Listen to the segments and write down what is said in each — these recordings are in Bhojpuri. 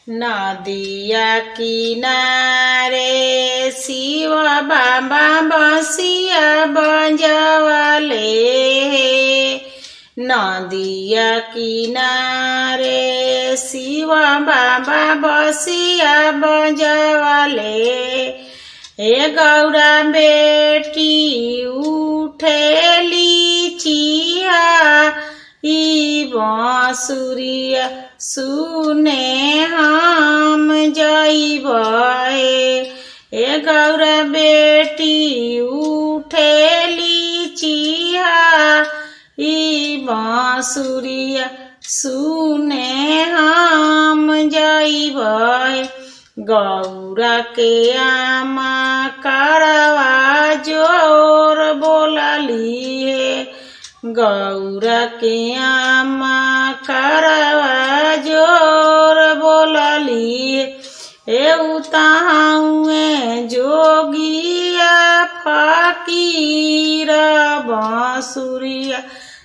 नदिया किनारे शिव बाबा बसिया बजवले। नदिया किनारे शिव बाबा बसिया बजवले। ए गौरा बेटी उठेली चिया ई बांसुरिया सुने हम जइबे। ए गौरा बेटी उठेली चिया ई बांसुरिया सुने हम जइबे। गौरा के आमा करवा जोर बोलली है। गौरा के आमा करवा जोर बोलली है। एउताहुए जोगिया फकीर बांसुरिया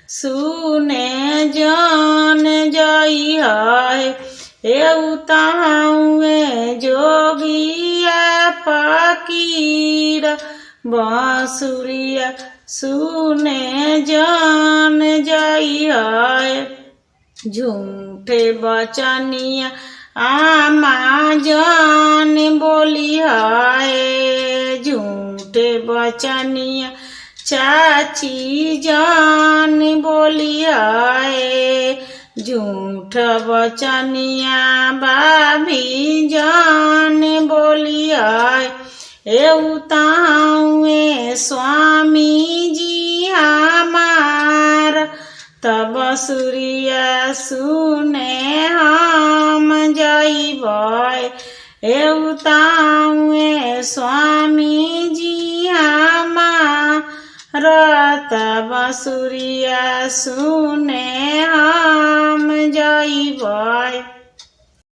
सुने जान जई है। एउताहुए जोगिया फकीर बांसुरिया सुने जान जई है। झूठे बचनिया आमा जान बोली है। झूठे बचनिया चाची जान बोली है। झूठ बचनिया भाभी जान बोली है। एउताहुए स्वामी जी हमार तब सूर्या सुने हम जइबे। एउताहुए स्वामी जी हमार तब सूर्या सुने